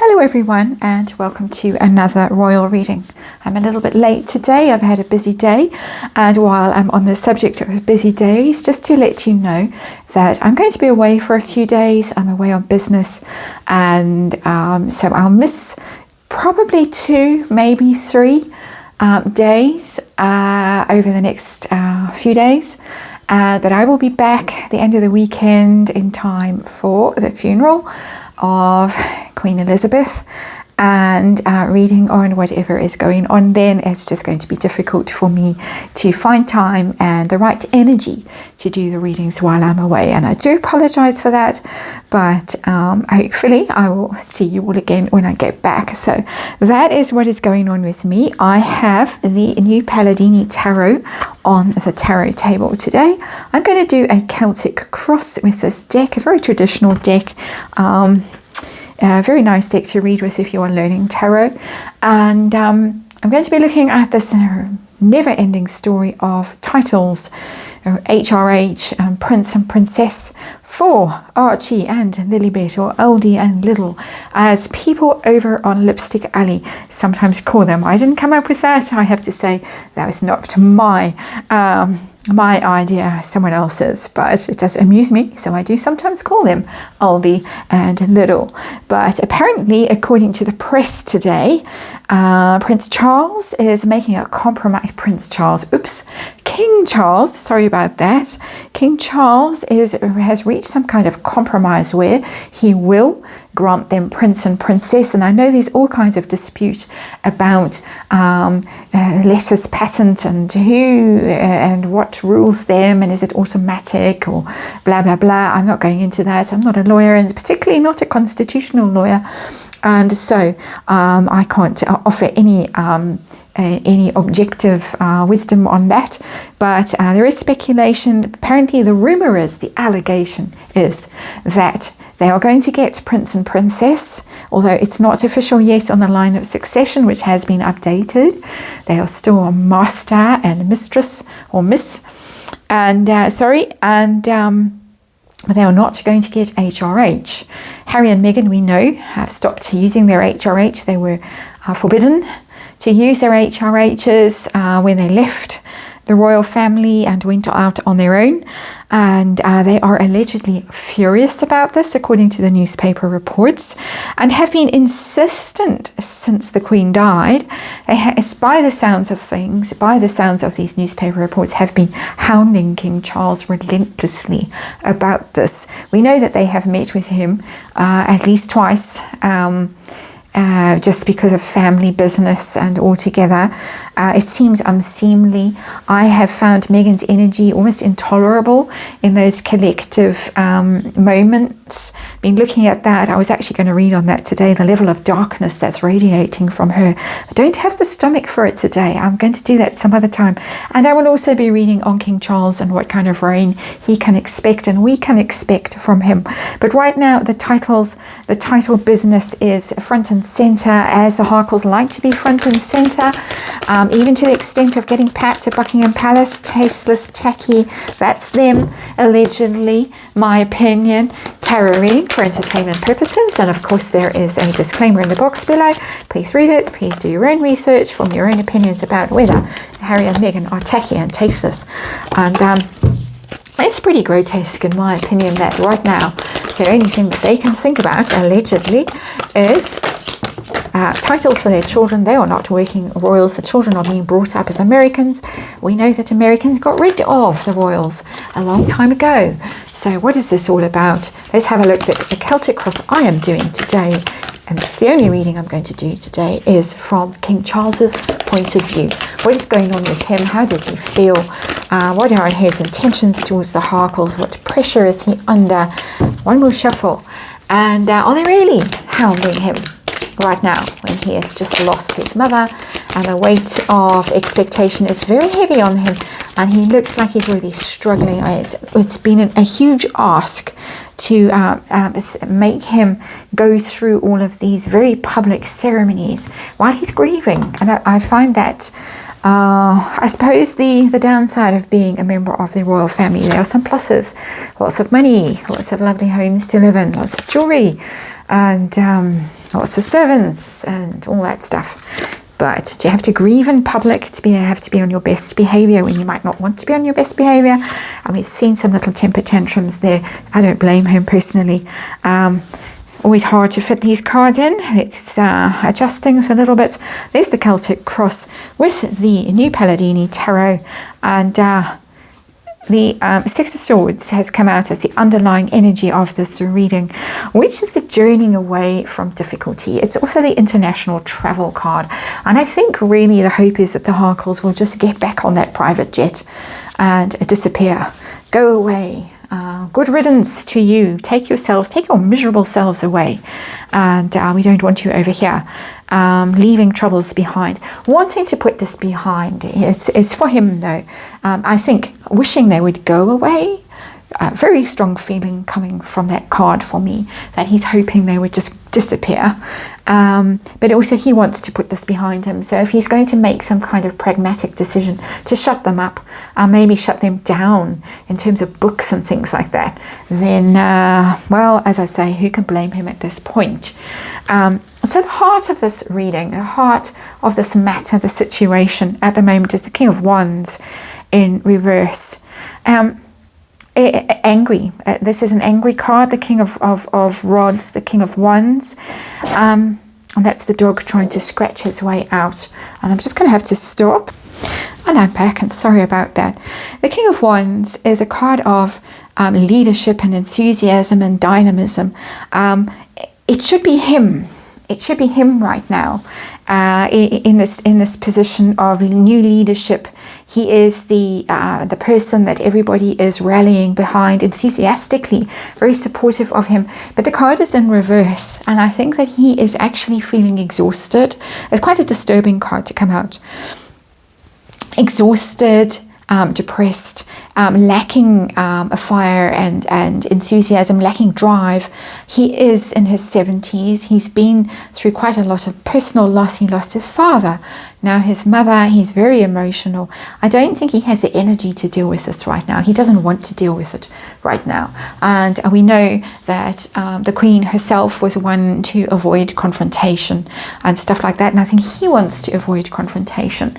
Hello everyone and welcome to another royal reading. I'm a little bit late today. I've had a busy day, and while I'm on the subject of busy days, just to let you know that I'm going to be away for a few days. I'm away on business, and so I'll miss probably 2, maybe 3 days over the next few days. But I will be back at the end of the weekend in time for the funeral of Queen Elizabeth, and reading on whatever is going on then. It's just going to be difficult for me to find time and the right energy to do the readings while I'm away, and I do apologize for that, but hopefully I will see you all again when I get back. So that is what is going on with me. I have the new Palladini Tarot on the tarot table today. I'm going to do a Celtic cross with this deck, a very traditional deck. Very nice deck to read with if you are learning tarot, and I'm going to be looking at this never-ending story of titles, HRH, Prince and Princess, for Archie and Lilibet, or Oldie and Little, as people over on Lipstick Alley sometimes call them. I didn't come up with that, I have to say. That was not my idea, someone else's, but it does amuse me, so I do sometimes call them Oldie and Little. But apparently, according to the press today, Prince Charles is making a compromise. King Charles, sorry about that. King Charles has reached some kind of compromise where he will grant them Prince and Princess, and I know there's all kinds of disputes about letters patent and who and what rules them, and is it automatic or blah blah blah. I'm not going into that. I'm not a lawyer, and particularly not a constitutional lawyer, and so I can't offer any objective wisdom on that. But there is speculation. Apparently the rumor is, the allegation is, that they are going to get Prince and Princess, although it's not official yet on the line of succession, which has been updated. They are still a master and mistress, or miss, and but they are not going to get HRH. Harry and Meghan, we know, have stopped using their HRH. They were forbidden to use their HRHs when they left the royal family and went out on their own, and they are allegedly furious about this, according to the newspaper reports, and have been insistent since the Queen died. It's by the sounds of things, by the sounds of these newspaper reports, have been hounding King Charles relentlessly about this. We know that they have met with him at least twice, just because of family business, and altogether it seems unseemly. I have found Meghan's energy almost intolerable in those collective moments. Been looking at that. I was actually going to read on that today, the level of darkness that's radiating from her. I don't have the stomach for it today. I'm going to do that some other time, and I will also be reading on King Charles and what kind of reign he can expect and we can expect from him. But right now the title business is front and center, as the Harkles like to be front and center, even to the extent of getting Pat to Buckingham Palace. Tasteless, tacky, that's them, allegedly. My opinion, tarot reading for entertainment purposes, and of course there is a disclaimer in the box below. Please read it, please do your own research, form your own opinions about whether Harry and Meghan are tacky and tasteless. And it's pretty grotesque, in my opinion, that right now the only thing that they can think about, allegedly, is titles for their children. They are not working royals. The children are being brought up as Americans. We know that Americans got rid of the royals a long time ago. So what is this all about? Let's have a look at the Celtic cross I am doing today, and that's the only reading I'm going to do today, is from King Charles's point of view. What is going on with him? How does he feel? What are his intentions towards the Harkles? What pressure is he under? One more shuffle. And are they really hounding him right now when he has just lost his mother, and the weight of expectation is very heavy on him, and he looks like he's really struggling? It's been a huge ask to make him go through all of these very public ceremonies while he's grieving, and I find that I suppose the downside of being a member of the royal family, there are some pluses: lots of money, lots of lovely homes to live in, lots of jewelry, and lots of servants and all that stuff. But you have to grieve in public to have to be on your best behavior when you might not want to be on your best behavior. And we've seen some little temper tantrums there. I don't blame him personally. Always hard to fit these cards in. Let's adjust things a little bit. There's the Celtic cross with the New Palladini Tarot, and the Six of Swords has come out as the underlying energy of this reading, which is the journeying away from difficulty. It's also the international travel card. And I think really the hope is that the Harkles will just get back on that private jet and disappear. Go away. Good riddance to you. Take your miserable selves away. And we don't want you over here. Leaving troubles behind. Wanting to put this behind. It's for him though. I think wishing they would go away. Very strong feeling coming from that card for me, that he's hoping they would just disappear. But also he wants to put this behind him. So if he's going to make some kind of pragmatic decision to shut them up, maybe shut them down in terms of books and things like that, then, well, as I say, who can blame him at this point? So the heart of this reading, the heart of this matter, the situation at the moment is the King of Wands in reverse. Angry. This is an angry card, the King of Rods, the King of Wands. And that's the dog trying to scratch his way out. And I'm just going to have to stop. And I'm back, and sorry about that. The King of Wands is a card of leadership and enthusiasm and dynamism. It should be him. It should be him right now in this position of new leadership. He is the person that everybody is rallying behind enthusiastically, very supportive of him. But the card is in reverse, and I think that he is actually feeling exhausted. It's quite a disturbing card to come out. Exhausted, depressed, lacking a fire and enthusiasm, lacking drive. He is in his 70s. He's been through quite a lot of personal loss. He lost his father, now his mother. He's very emotional. I don't think he has the energy to deal with this right now. He doesn't want to deal with it right now. And we know that the Queen herself was one to avoid confrontation and stuff like that. And I think he wants to avoid confrontation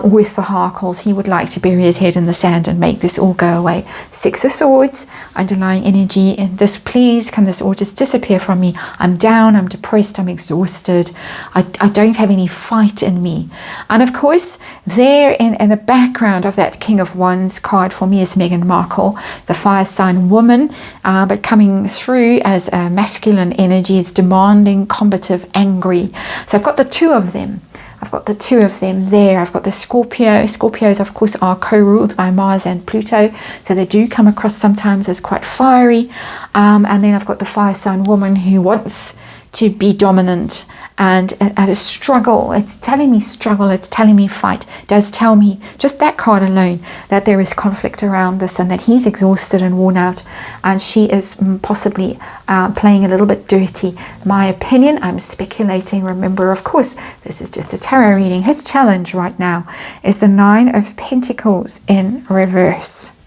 with the Harkles. He would like to bury his head in the sand and make this all go away. Six of Swords, underlying energy in this. Please, can this all just disappear from me? I'm down, I'm depressed, I'm exhausted. I don't have any fight in me. And of course, there in the background of that King of Wands card for me is Meghan Markle, the fire sign woman, but coming through as a masculine energy. It's demanding, combative, angry. So I've got the two of them. I've got the two of them there. I've got the Scorpio. Scorpios, of course, are co-ruled by Mars and Pluto, so they do come across sometimes as quite fiery. And then I've got the fire sign woman who wants to be dominant and a struggle. It's telling me struggle, it's telling me fight. It does tell me, just that card alone, that there is conflict around this and that he's exhausted and worn out, and she is possibly playing a little bit dirty. My opinion, I'm speculating. Remember, of course, this is just a tarot reading. His challenge right now is the Nine of Pentacles in reverse.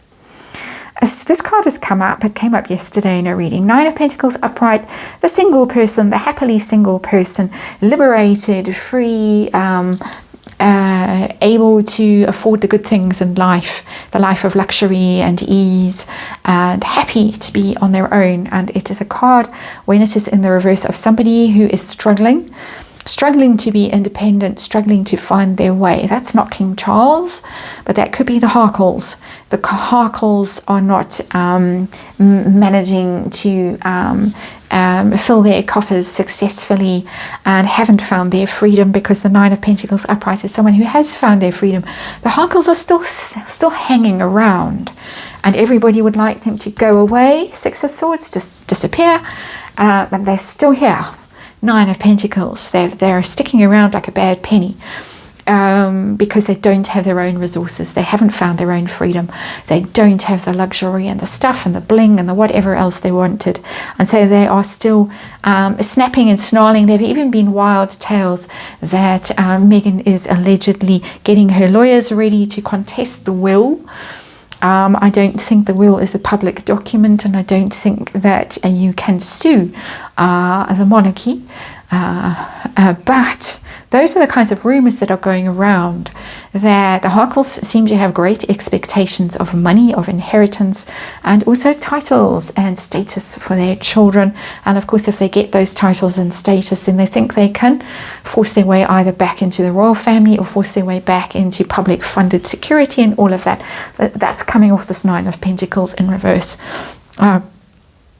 This card has come up. It came up yesterday in a reading. Nine of Pentacles upright, the single person, the happily single person, liberated, free, able to afford the good things in life, the life of luxury and ease, and happy to be on their own. And it is a card, when it is in the reverse, of somebody who is struggling to be independent, struggling to find their way. That's not King Charles, but that could be the Harkles. The Harkles are not managing to fill their coffers successfully and haven't found their freedom, because the Nine of Pentacles upright is someone who has found their freedom. The Harkles are still hanging around, and everybody would like them to go away. Six of Swords, just disappear, but they're still here. Nine of Pentacles, they're sticking around like a bad penny because they don't have their own resources. They haven't found their own freedom. They don't have the luxury and the stuff and the bling and the whatever else they wanted. And so they are still snapping and snarling. There have even been wild tales that Meghan is allegedly getting her lawyers ready to contest the will I don't think the will is a public document, and I don't think that you can sue the monarchy. But those are the kinds of rumours that are going around, that the Harkles seem to have great expectations of money, of inheritance, and also titles and status for their children. And of course, if they get those titles and status, then they think they can force their way either back into the royal family or force their way back into public funded security and all of that. That's coming off this Nine of Pentacles in reverse.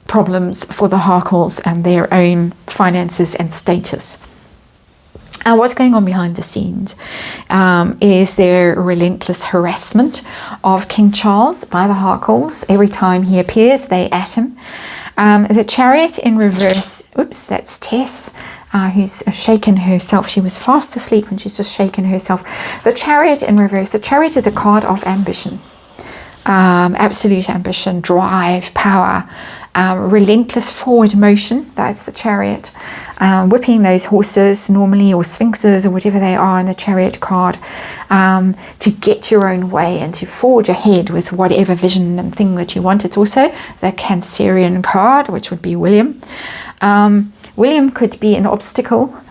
Problems for the Harkles and their own finances and status. And what's going on behind the scenes is their relentless harassment of King Charles by the Harkles. Every time he appears, they at him. The Chariot in reverse, oops, that's Tess, who's shaken herself. She was fast asleep and she's just shaken herself. The Chariot in reverse, the Chariot is a card of ambition. Absolute ambition, drive, power, relentless forward motion. That's the Chariot. Whipping those horses normally, or sphinxes, or whatever they are in the Chariot card, to get your own way and to forge ahead with whatever vision and thing that you want. It's also the Cancerian card, which would be William. William could be an obstacle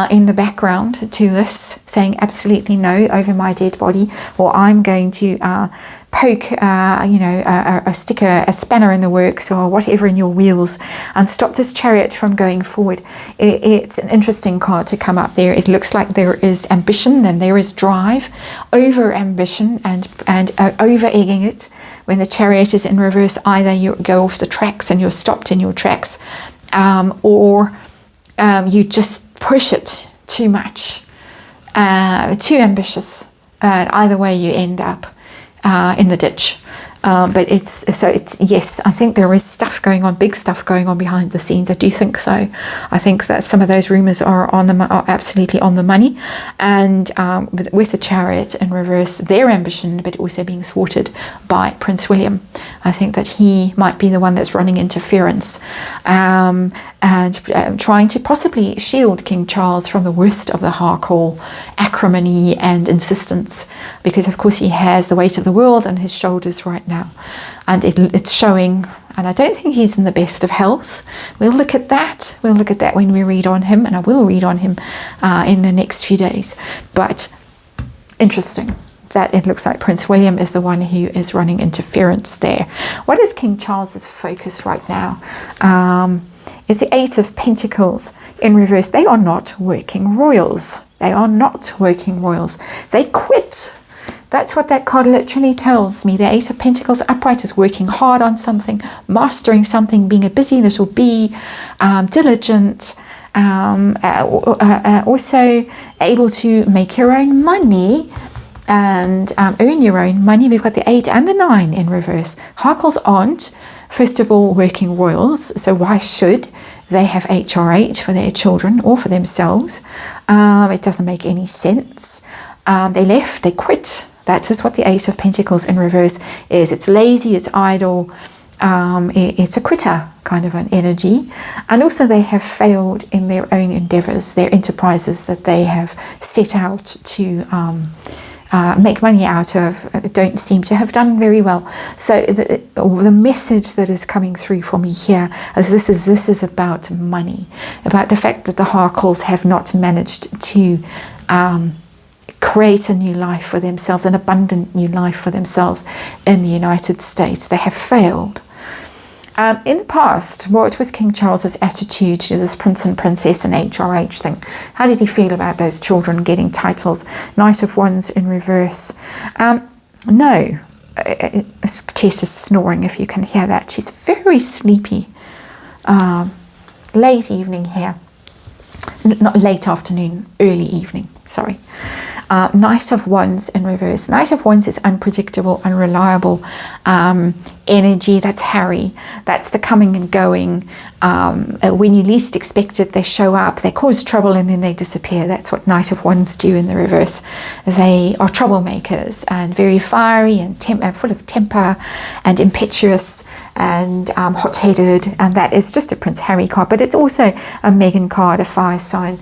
in the background to this, saying absolutely no over my dead body, or I'm going to poke a sticker, a spanner in the works, or whatever in your wheels, and stop this Chariot from going forward. It's an interesting card to come up there. It looks like there is ambition and there is drive, over ambition and over egging it. When the Chariot is in reverse, either you go off the tracks and you're stopped in your tracks, or you just push it too much, too ambitious. Either way, you end up in the ditch. But yes, I think there is stuff going on, big stuff going on behind the scenes. I do think so. I think that some of those rumours are absolutely on the money, and with the Chariot in reverse, their ambition, but also being thwarted by Prince William. I think that he might be the one that's running interference, and trying to possibly shield King Charles from the worst of the Harkle acrimony and insistence, because of course he has the weight of the world on his shoulders right now, and it's showing. And I don't think he's in the best of health. We'll look at that when we read on him, and I will read on him in the next few days. But interesting that it looks like Prince William is the one who is running interference there. What is King Charles's focus right now? Is the Eight of Pentacles in reverse. They are not working royals. They are not working royals. They quit. That's what that card literally tells me. The Eight of Pentacles upright is working hard on something, mastering something, being a busy little bee, diligent, also able to make your own money and earn your own money. We've got the 8 and the 9 in reverse. Harkles aren't, first of all, working royals, so why should they have HRH for their children or for themselves? It doesn't make any sense. They left, they quit. That is what the Ace of Pentacles in reverse is. It's lazy, it's idle, it's a quitter kind of an energy. And also they have failed in their own endeavours, their enterprises that they have set out to make money out of, don't seem to have done very well. So the message that is coming through for me here is this is about money, about the fact that the Harkles have not managed to create a new life for themselves, an abundant new life for themselves in the United States. They have failed. In the past, what was King Charles's attitude to this prince and princess and HRH thing? How did he feel about those children getting titles? Knight of Wands in reverse. No. Tess is snoring, if you can hear that. She's very sleepy. Late evening here. Not late afternoon, early evening, sorry. Knight of Wands in reverse. Knight of Wands is unpredictable, unreliable energy. That's Harry. That's the coming and going. When you least expect it, they show up, they cause trouble, and then they disappear. That's what Knight of Wands do in the reverse. They are troublemakers and very fiery and full of temper and impetuous and hot-headed, and that is just a Prince Harry card, but it's also a Meghan card, a fire sign.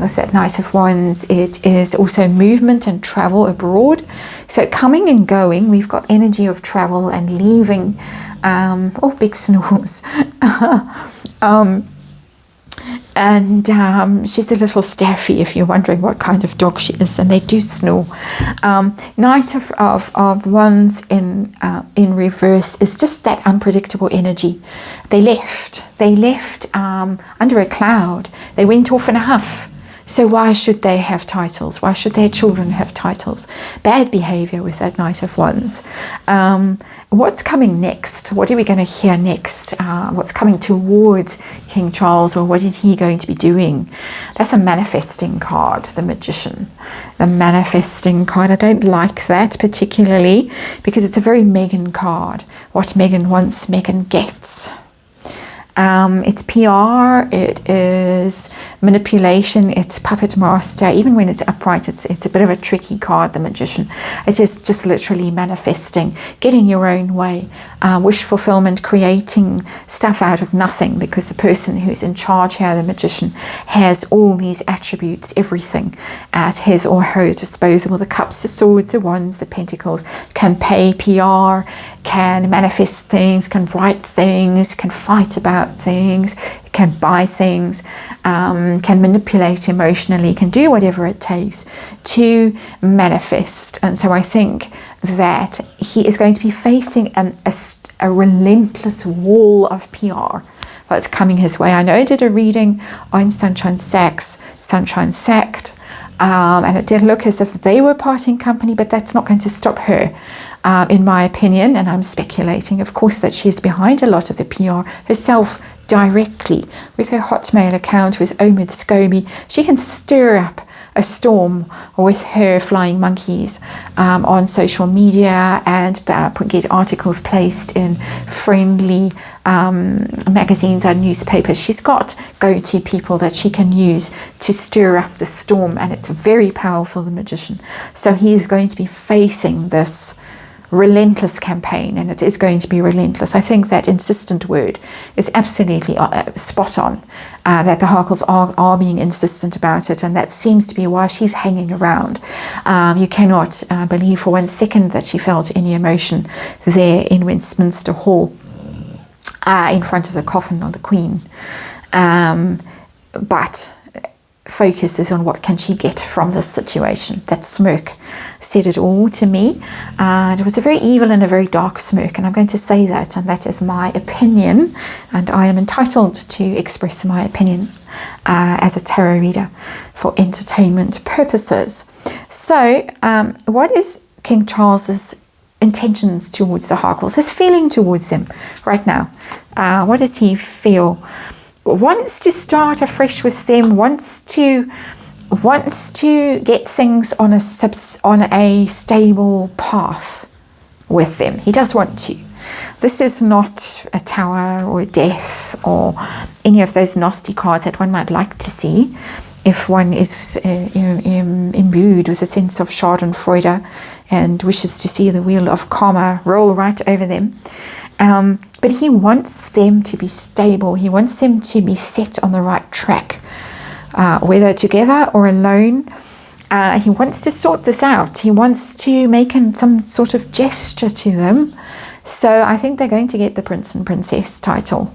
With that Knight of Wands, it is also also movement and travel abroad. So coming and going, we've got energy of travel and leaving. Oh, big snores. And she's a little staffy, if you're wondering what kind of dog she is, and they do snore. Knight of Wands in reverse is just that unpredictable energy. They left under a cloud. They went off in a huff. So why should they have titles? Why should their children have titles? Bad behavior with that Knight of Wands. What's coming next? What are we going to hear next? What's coming towards King Charles, or what is he going to be doing? That's a manifesting card, the Magician. The manifesting card. I don't like that particularly because it's a very Meghan card. What Meghan wants, Meghan gets. It's PR, it is manipulation, it's puppet master. Even when it's upright, it's a bit of a tricky card, the Magician. It is just literally manifesting, getting your own way, wish fulfillment, creating stuff out of nothing, because the person who's in charge here, the Magician, has all these attributes, everything at his or her disposal. The Cups, the Swords, the Wands, the Pentacles, can pay PR, can manifest things, can write things, can fight about things, can buy things, can manipulate emotionally, can do whatever it takes to manifest. And so I think that he is going to be facing a relentless wall of PR that's coming his way. I know I did a reading on Sunshine Sacked, and it did look as if they were parting company, but that's not going to stop her. In my opinion, and I'm speculating, of course, that she's behind a lot of the PR herself directly with her Hotmail account with Omid Scobie. She can stir up a storm with her flying monkeys on social media and get articles placed in friendly magazines and newspapers. She's got go-to people that she can use to stir up the storm, and it's very powerful, the Magician. So he is going to be facing this relentless campaign, and it is going to be relentless. I think that insistent word is absolutely spot on, that the Harkles are being insistent about it, and that seems to be why she's hanging around. You cannot believe for 1 second that she felt any emotion there in Westminster Hall in front of the coffin of the Queen, but focuses on what can she get from this situation. That smirk said it all to me. It was a very evil and a very dark smirk, and I'm going to say that, and that is my opinion, and I am entitled to express my opinion as a tarot reader for entertainment purposes. So what is King Charles's intentions towards the Harkles, his feeling towards them right now? What does he feel? Wants to start afresh with them, wants to get things on a stable path with them. He does want to. This is not a Tower or a Death or any of those nasty cards that one might like to see if one is imbued with a sense of schadenfreude and wishes to see the wheel of karma roll right over them. But he wants them to be stable. He wants them to be set on the right track, whether together or alone. He wants to sort this out. He wants to make some sort of gesture to them. So I think they're going to get the Prince and Princess title.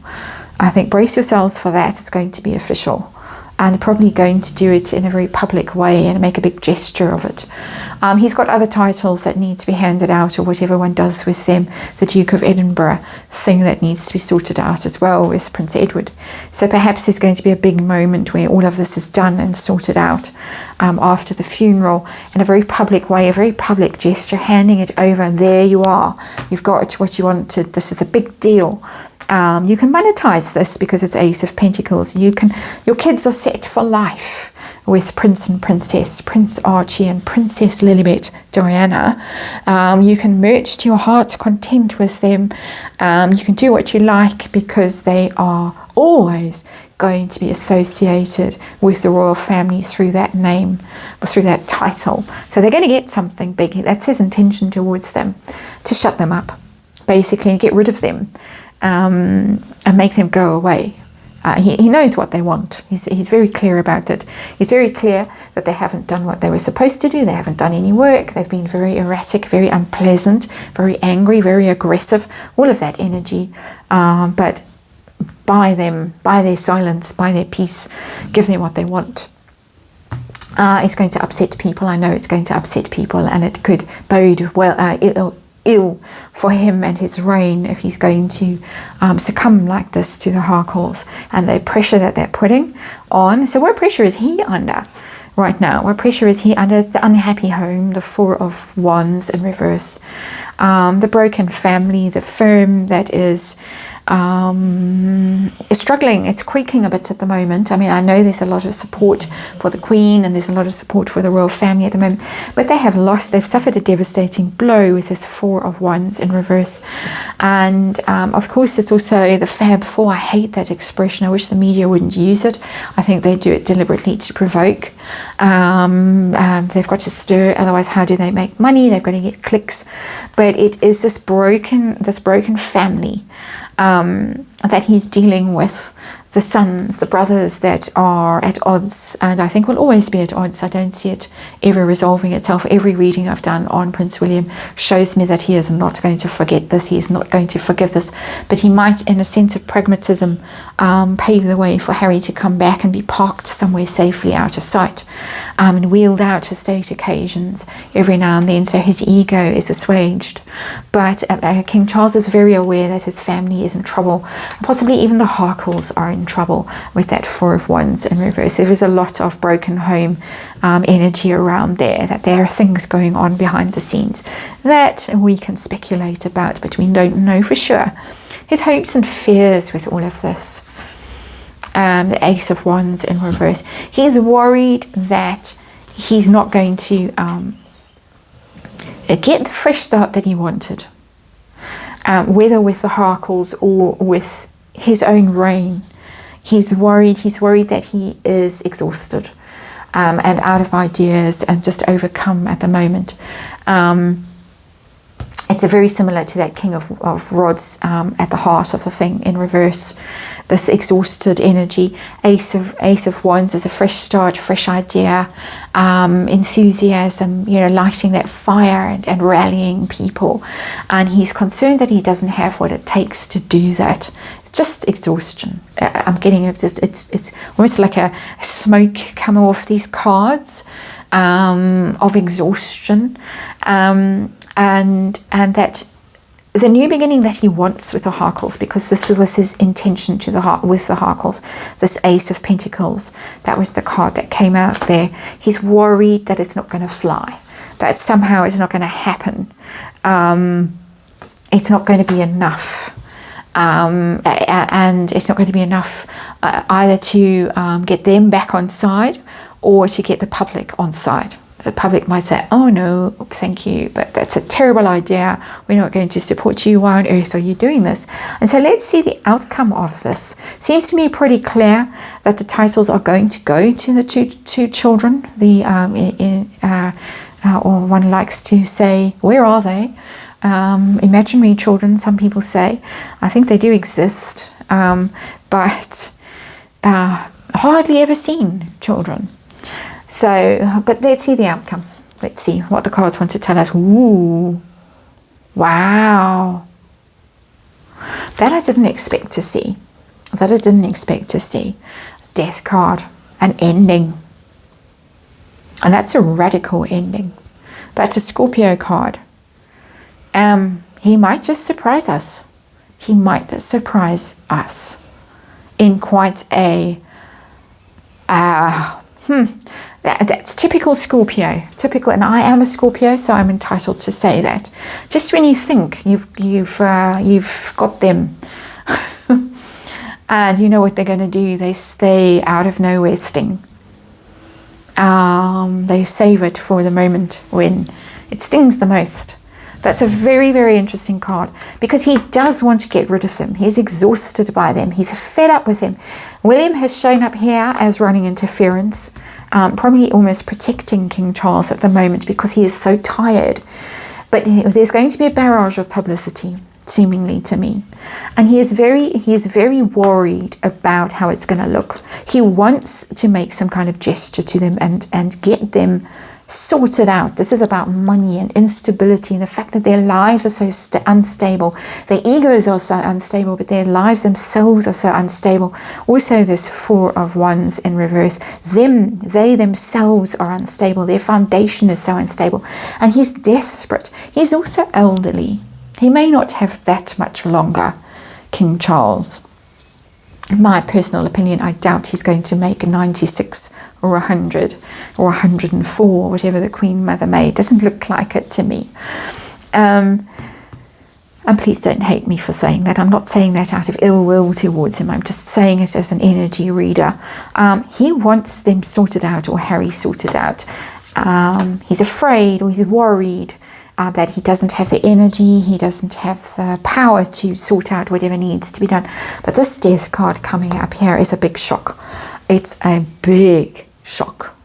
I think brace yourselves for that. It's going to be official, and probably going to do it in a very public way and make a big gesture of it. He's got other titles that need to be handed out, or whatever one does with them. The Duke of Edinburgh thing that needs to be sorted out as well with Prince Edward. So perhaps there's going to be a big moment where all of this is done and sorted out after the funeral, in a very public way, a very public gesture, handing it over. There you are. You've got what you wanted. This is a big deal. You can monetize this because it's Ace of Pentacles. Your kids are set for life with Prince and Princess, Prince Archie and Princess Lilibet Diana. You can merge to your heart's content with them. You can do what you like because they are always going to be associated with the royal family through that name, or through that title. So they're going to get something big. That's his intention towards them, to shut them up, basically, and get rid of them. And make them go away. He knows what they want. He's very clear about it. He's very clear that they haven't done what they were supposed to do. They haven't done any work. They've been very erratic, very unpleasant, very angry, very aggressive, all of that energy. But by their silence, by their peace, give them what they want. It's going to upset people. I know it's going to upset people, and it could bode ill for him and his reign if he's going to succumb like this to the Harkles and the pressure that they're putting on. So what pressure is he under right now? What pressure is he under? It's the unhappy home, the Four of Wands in reverse, the broken family, the firm that is struggling. It's creaking a bit at the moment. I mean, I know there's a lot of support for the Queen and there's a lot of support for the royal family at the moment, but they've suffered a devastating blow with this Four of Wands in reverse. And of course, it's also the Fab Four. I hate that expression. I wish the media wouldn't use it. I think they do it deliberately to provoke. They've got to stir, otherwise how do they make money? They've got to get clicks. But it is this broken family that he's dealing with, the sons, the brothers that are at odds, and I think will always be at odds. I don't see it ever resolving itself. Every reading I've done on Prince William shows me that he is not going to forget this, he is not going to forgive this, but he might, in a sense of pragmatism, pave the way for Harry to come back and be parked somewhere safely out of sight, and wheeled out for state occasions every now and then, so his ego is assuaged. But King Charles is very aware that his family is in trouble. Possibly even the Harkles are in trouble with that Four of Wands in reverse. There is a lot of broken home energy around there, that there are things going on behind the scenes that we can speculate about, but we don't know for sure. His hopes and fears with all of this. The Ace of Wands in reverse. He's worried that he's not going to get the fresh start that he wanted, whether with the Harkles or with his own reign. He's worried that he is exhausted and out of ideas and just overcome at the moment. It's very similar to that King of Rods at the heart of the thing in reverse. This exhausted energy. Ace of Wands is a fresh start, fresh idea, enthusiasm, lighting that fire and rallying people. And he's concerned that he doesn't have what it takes to do that. Just exhaustion. I'm getting it's almost like a smoke coming off these cards of exhaustion, and that the new beginning that he wants with the Harkles, because this was his intention with the Harkles, this Ace of Pentacles, that was the card that came out there. He's worried that it's not going to fly, that somehow it's not going to happen, it's not going to be enough. And it's not going to be enough either to get them back on side or to get the public on side. The public might say, oh no, thank you, but that's a terrible idea. We're not going to support you. Why on earth are you doing this? And so let's see the outcome of this. Seems to me pretty clear that the titles are going to go to the two children. Or one likes to say, where are they? Imaginary children, some people say. I think they do exist, but hardly ever seen children. So, but let's see the outcome. Let's see what the cards want to tell us. Ooh, wow. That I didn't expect to see. Death card, an ending. And that's a radical ending. That's a Scorpio card. He might just surprise us. In quite a that's typical Scorpio. Typical, and I am a Scorpio, so I'm entitled to say that. Just when you think you've got them, and you know what they're going to do, they stay out of nowhere sting. They save it for the moment when it stings the most. That's a very, very interesting card, because he does want to get rid of them. He's exhausted by them. He's fed up with them. William has shown up here as running interference, probably almost protecting King Charles at the moment because he is so tired. But there's going to be a barrage of publicity. seemingly to me. And he is very worried about how it's going to look. He wants to make some kind of gesture to them and get them sorted out. This is about money and instability and the fact that their lives are so unstable. Their egos are so unstable, but their lives themselves are so unstable. Also, this Four of Wands in reverse. They themselves are unstable. Their foundation is so unstable. And he's desperate. He's also elderly. He may not have that much longer, King Charles. In my personal opinion, I doubt he's going to make 96 or 100 or 104, whatever the Queen Mother made. It doesn't look like it to me. And please don't hate me for saying that. I'm not saying that out of ill will towards him. I'm just saying it as an energy reader. He wants them sorted out, or Harry sorted out. He's afraid, or he's worried that he doesn't have the energy, he doesn't have the power to sort out whatever needs to be done. But this Death card coming up here is a big shock. It's a big shock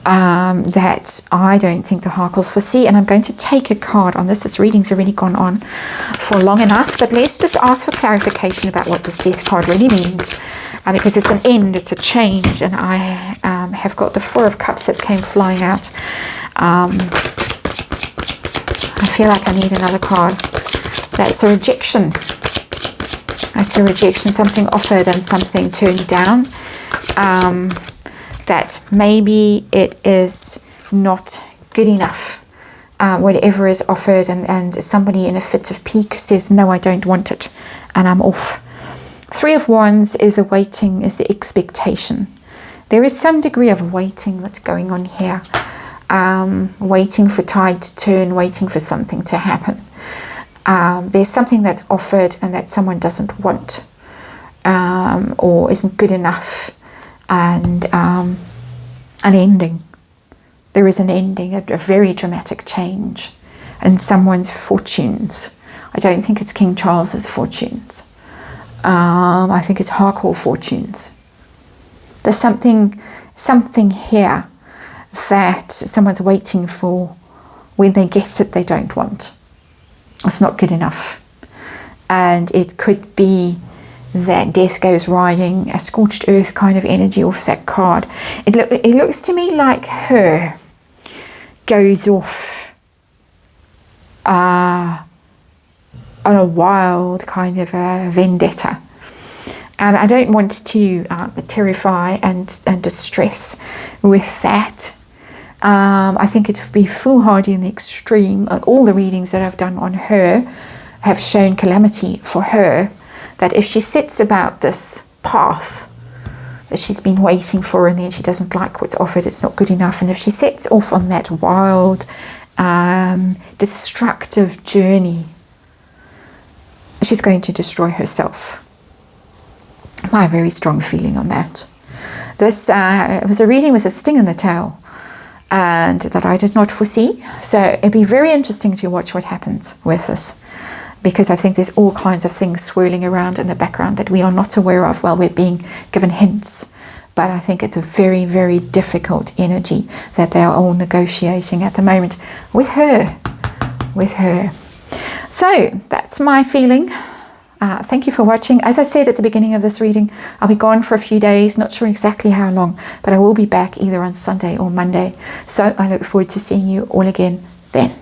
that I don't think the Harkles foresee. And I'm going to take a card on this. This reading's already gone on for long enough, but let's just ask for clarification about what this Death card really means, because it's an end, it's a change, and I have got the Four of Cups that came flying out. I feel like I need another card. That's a rejection. That's a rejection. Something offered and something turned down. That maybe it is not good enough. Whatever is offered, and somebody in a fit of pique says, no, I don't want it, and I'm off. Three of Wands is the waiting, is the expectation. There is some degree of waiting that's going on here. Waiting for tide to turn, waiting for something to happen. There's something that's offered and that someone doesn't want, or isn't good enough, and an ending. There is an ending, a very dramatic change in someone's fortunes. I don't think it's King Charles's fortunes. I think it's Harkle fortunes. There's something here that someone's waiting for. When they get it, they don't want. It's not good enough. And it could be that Death goes riding a scorched earth kind of energy off that card. It looks to me like her goes off on a wild kind of a vendetta. And I don't want to terrify and distress with that. I think it would be foolhardy in the extreme. All the readings that I've done on her have shown calamity for her, that if she sets about this path that she's been waiting for, and then she doesn't like what's offered, it's not good enough, and if she sets off on that wild, destructive journey, she's going to destroy herself. My very strong feeling on that. This it was a reading with a sting in the tail, and that I did not foresee. So it'd be very interesting to watch what happens with this, because I think there's all kinds of things swirling around in the background that we are not aware of while we're being given hints. But I think it's a very, very difficult energy that they are all negotiating at the moment with her. So that's my feeling. Thank you for watching. As I said at the beginning of this reading, I'll be gone for a few days, not sure exactly how long, but I will be back either on Sunday or Monday. So I look forward to seeing you all again then.